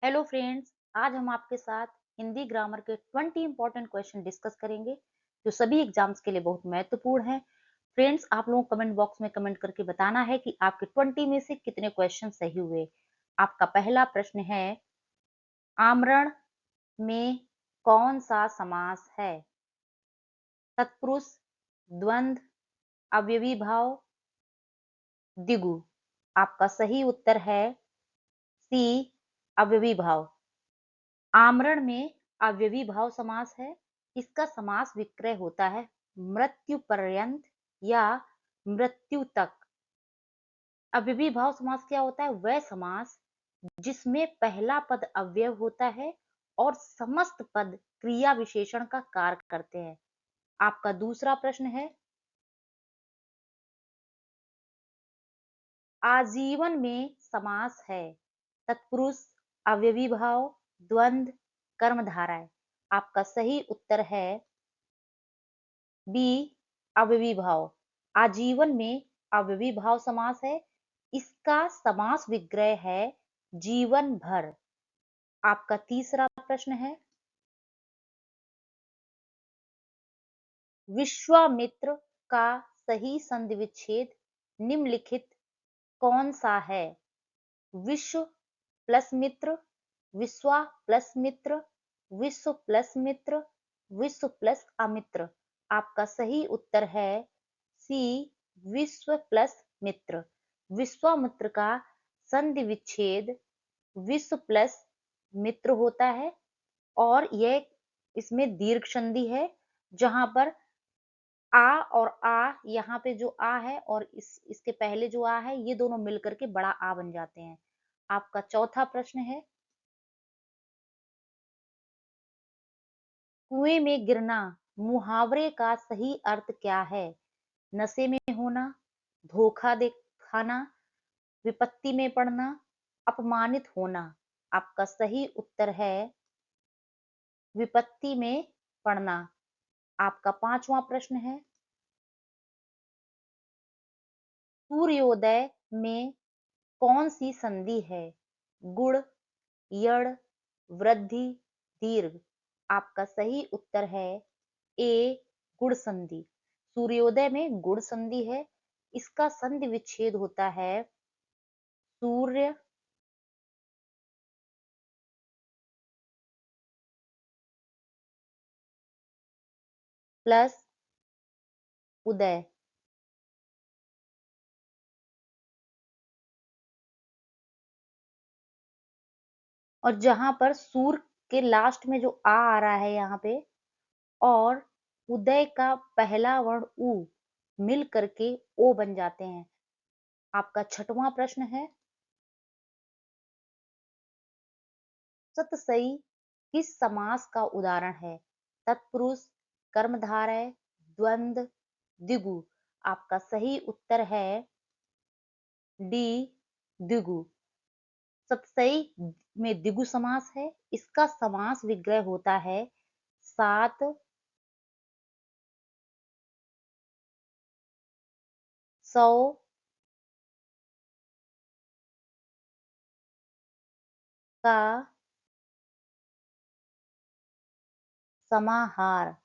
Hello friends, आज हम आपके साथ हिंदी ग्रामर के 20 इंपॉर्टेंट क्वेश्चन डिस्कस करेंगे जो सभी एग्जाम्स के लिए बहुत महत्वपूर्ण है। फ्रेंड्स, आप लोगों को कमेंट बॉक्स में कमेंट करके बताना है कि आपके 20 में से कितने क्वेश्चन सही हुए। आपका पहला प्रश्न है, आमरण में कौन सा समास है? तत्पुरुष, द्वंद्व, अव्ययी भाव, द्विगु। आपका सही उत्तर है सी, अव्ययी भाव। आमरण में अव्ययी भाव समास है। इसका समास विक्रय होता है मृत्यु पर्यंत या मृत्यु तक। अव्ययी भाव समास क्या होता है? वह समास जिसमें पहला पद अव्यय होता है और समस्त पद क्रिया विशेषण का कार्य करते हैं। आपका दूसरा प्रश्न है, आजीवन में समास है। तत्पुरुष, अव्ययी भाव, द्वंद्व, कर्मधारय। आपका सही उत्तर है बी, अव्ययी भाव। आजीवन में अव्ययी भाव समास है। इसका समास विग्रह है जीवन भर। आपका तीसरा प्रश्न है, विश्वामित्र का सही संधि विच्छेद निम्नलिखित कौन सा है? विश्व प्लस मित्र, विश्वा प्लस मित्र, विश्व प्लस मित्र, विश्व प्लस अमित्र। आपका सही उत्तर है सी, विश्व प्लस मित्र। विश्वामित्र का संधि विच्छेद विश्व प्लस मित्र होता है और यह इसमें दीर्घ संधि है, जहां पर आ और आ, यहाँ पे जो आ है और इसके पहले जो आ है, ये दोनों मिलकर के बड़ा आ बन जाते हैं। आपका चौथा प्रश्न है, कुएं में गिरना मुहावरे का सही अर्थ क्या है? नशे में होना, धोखा दे खाना, विपत्ति में पड़ना, अपमानित होना। आपका सही उत्तर है विपत्ति में पड़ना। आपका पांचवा प्रश्न है, सूर्योदय में कौन सी संधि है? गुण, यड़, वृद्धि, दीर्घ। आपका सही उत्तर है ए, गुण संधि। सूर्योदय में गुण संधि है। इसका संधि विच्छेद होता है सूर्य प्लस उदय। और जहां पर सूर्य के लास्ट में जो आ रहा है यहाँ पे, और उदय का पहला वर्ण उ मिल करके ओ बन जाते हैं। आपका छठवां प्रश्न है, सतसई किस समास का उदाहरण है? तत्पुरुष, कर्मधारय, द्वंद्व, द्विगु। आपका सही उत्तर है डी, द्विगु। सतसई में द्विगु समास है। इसका समास विग्रह होता है सात, सौ, का समाहार।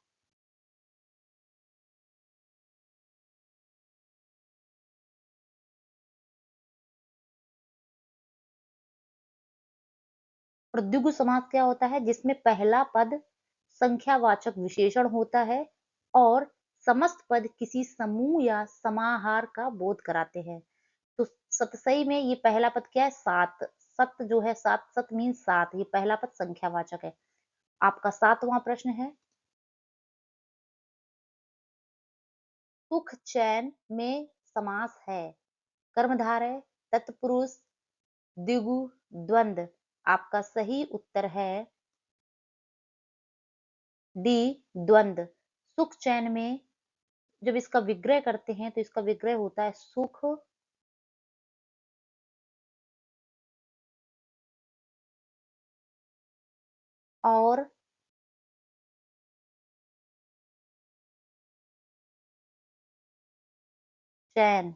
और द्विगु समास क्या होता है? जिसमें पहला पद संख्यावाचक विशेषण होता है और समस्त पद किसी समूह या समाहार का बोध कराते हैं। तो सतसई में ये पहला पद क्या है? सात। सत जो है, सात, सत मीन सात, ये पहला पद संख्यावाचक है। आपका सातवां प्रश्न है, सुख चैन में समास है। कर्मधारय, तत्पुरुष, द्विगु, द्वंद्व। आपका सही उत्तर है डी, द्वंद्व। सुख चैन में जब इसका विग्रह करते हैं तो इसका विग्रह होता है सुख और चैन।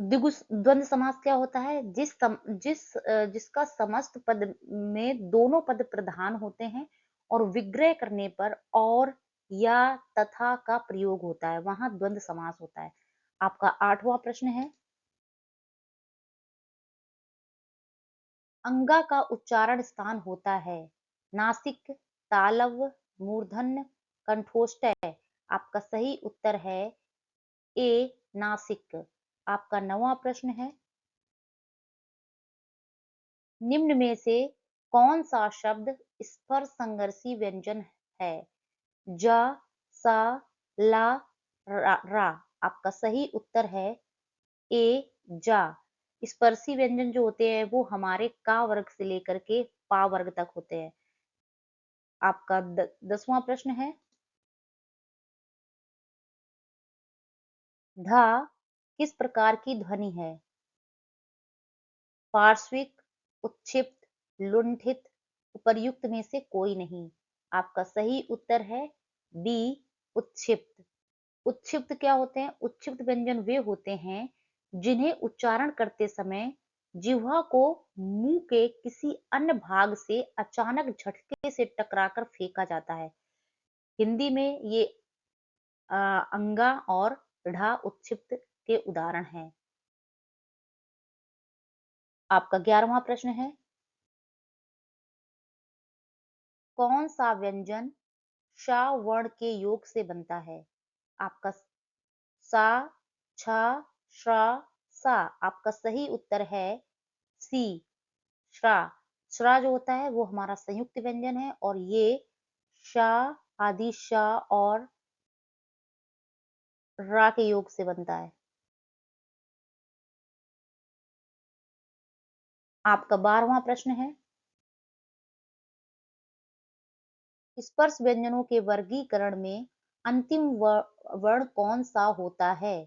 द्वंद्व समास क्या होता है? जिसका समस्त पद में दोनों पद प्रधान होते हैं और विग्रह करने पर और या तथा का प्रयोग होता है, वहां द्वंद्व समास होता है। आपका 8वां प्रश्न है, अंगा का उच्चारण स्थान होता है नासिक, तालव, मूर्धन्य, कंठोष्ठ्य। आपका सही उत्तर है ए नासिक। आपका 9वां प्रश्न है, निम्न में से कौन सा शब्द स्पर्श संघर्षी व्यंजन है? ज, स, ला, रा। आपका सही उत्तर है ए जा। स्पर्शी व्यंजन जो होते हैं वो हमारे का वर्ग से लेकर के पा वर्ग तक होते हैं। आपका 10वां प्रश्न है, ध किस प्रकार की ध्वनि है? पार्श्विक, उत्क्षिप्त, लुंठित, उपर्युक्त में से कोई नहीं। आपका सही उत्तर है बी उत्क्षिप्त। उत्क्षिप्त क्या होते हैं? उत्क्षिप्त व्यंजन वे होते हैं जिन्हें उच्चारण करते समय जिह्वा को मुंह के किसी अन्य भाग से अचानक झटके से टकराकर फेंका जाता है। हिंदी में ये अंगा और ढ़ उत्क्षिप्त के उदाहरण हैं। आपका 11वां प्रश्न है, कौन सा व्यंजन श वर्ण के योग से बनता है? आपका सा, छ, श्र, सा। आपका सही उत्तर है सी श्रा। श्रा जो होता है वो हमारा संयुक्त व्यंजन है और ये श आदि श और रा के योग से बनता है। आपका 12वां प्रश्न है, स्पर्श व्यंजनों के वर्गीकरण में अंतिम वर्ण कौन सा होता है?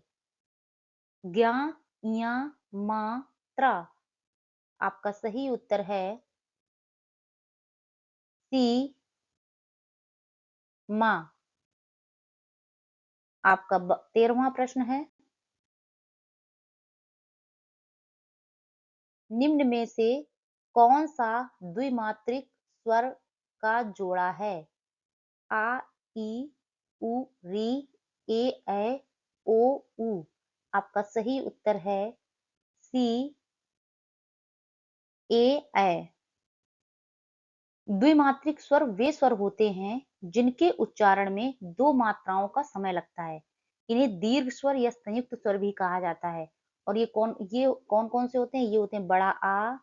ज्ञ, ञ, म, त्र। आपका सही उत्तर है सी म। आपका 13वां प्रश्न है, निम्न में से कौन सा द्विमात्रिक स्वर का जोड़ा है? आ, ई, उ, री, ए, ऐ, ओ, उ। आपका सही उत्तर है सी ए, ऐ। द्विमात्रिक स्वर वे स्वर होते हैं जिनके उच्चारण में दो मात्राओं का समय लगता है। इन्हें दीर्घ स्वर या संयुक्त स्वर भी कहा जाता है। और ये कौन कौन से होते हैं? ये होते हैं बड़ा आ,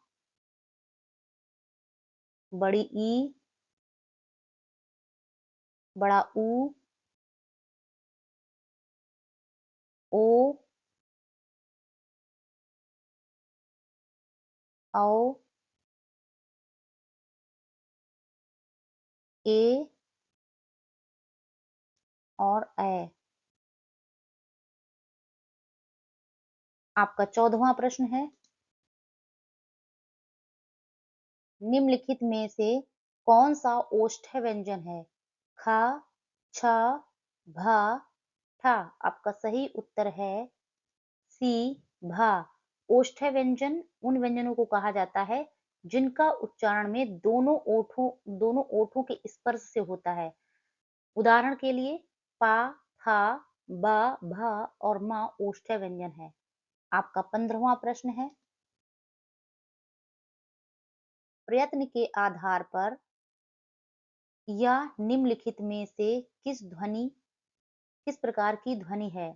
बड़ी ई, बड़ा ऊ, ओ, औ, ए और ऐ। आपका 14वां प्रश्न है, निम्नलिखित में से कौन सा ओष्ठ्य व्यंजन है? ख, छ, भ, ठ। आपका सही उत्तर है सी भ। ओष्ठ्य व्यंजन उन व्यंजनों को कहा जाता है जिनका उच्चारण में दोनों ओठों के स्पर्श से होता है। उदाहरण के लिए पा, फ, ब, भ और म ओष्ठ्य व्यंजन है। आपका 15वां प्रश्न है, प्रयत्न के आधार पर या निम्नलिखित में से किस प्रकार की ध्वनि है?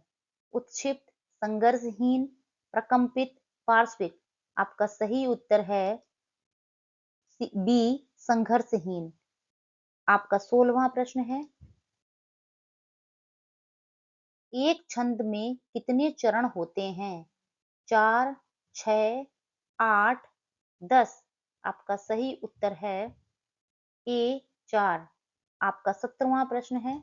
उत्क्षिप्त, संघर्षहीन, प्रकंपित, पार्श्विक। आपका सही उत्तर है बी संघर्षहीन। आपका 16वां प्रश्न है, एक छंद में कितने चरण होते हैं? 4, 6, 8, 10। आपका सही उत्तर है ए 4। आपका 17वां प्रश्न है,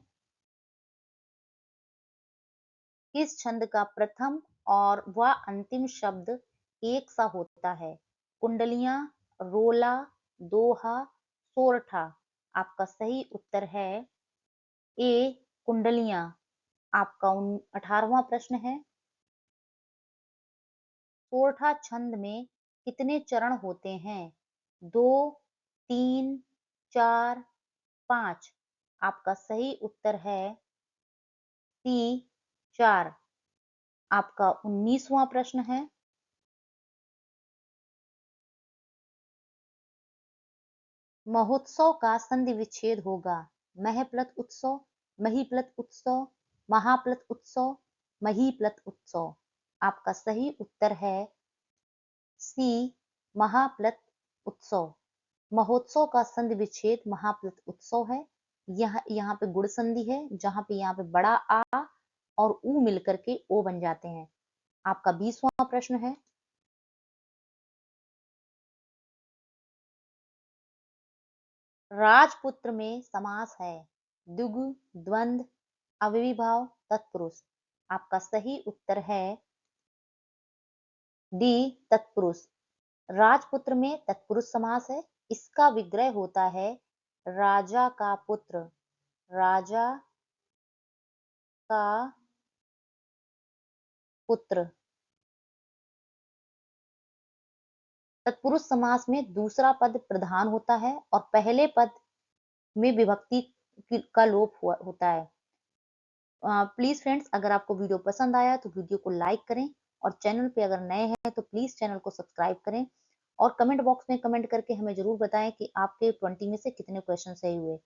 किस छंद का प्रथम और व अंतिम शब्द एक सा होता है? कुंडलियां, रोला, दोहा, सोरठा। आपका सही उत्तर है ए कुंडलियां। आपका 18वां प्रश्न है, सोरठा छंद में कितने चरण होते हैं? 2, 3, 4, 5। आपका सही उत्तर है सी 4। आपका 19वां प्रश्न है, महोत्सव का संधि विच्छेद होगा। महप्लत उत्सव, महीप्लत उत्सव, महाप्लत उत्सव, महीप्लत उत्सव। आपका सही उत्तर है सी महाप्लत उत्सव। महोत्सव का संधि विच्छेद महाप्लत उत्सव है। यहाँ पे गुण संधि है, जहां पे यहाँ पे बड़ा आ और ऊ मिलकर के ओ बन जाते हैं। आपका 20वां प्रश्न है, राजपुत्र में समास है। द्विगु, द्वंद्व, अव्ययीभाव, तत्पुरुष। आपका सही उत्तर है डी तत्पुरुष। राजपुत्र में तत्पुरुष समास है। इसका विग्रह होता है राजा का पुत्र, राजा का पुत्र। तत्पुरुष समास में दूसरा पद प्रधान होता है और पहले पद में विभक्ति का लोप होता है। प्लीज फ्रेंड्स, अगर आपको वीडियो पसंद आया तो वीडियो को लाइक करें और चैनल पे अगर नए हैं तो प्लीज चैनल को सब्सक्राइब करें और कमेंट बॉक्स में कमेंट करके हमें जरूर बताएं कि आपके 20 में से कितने क्वेश्चन सही हुए।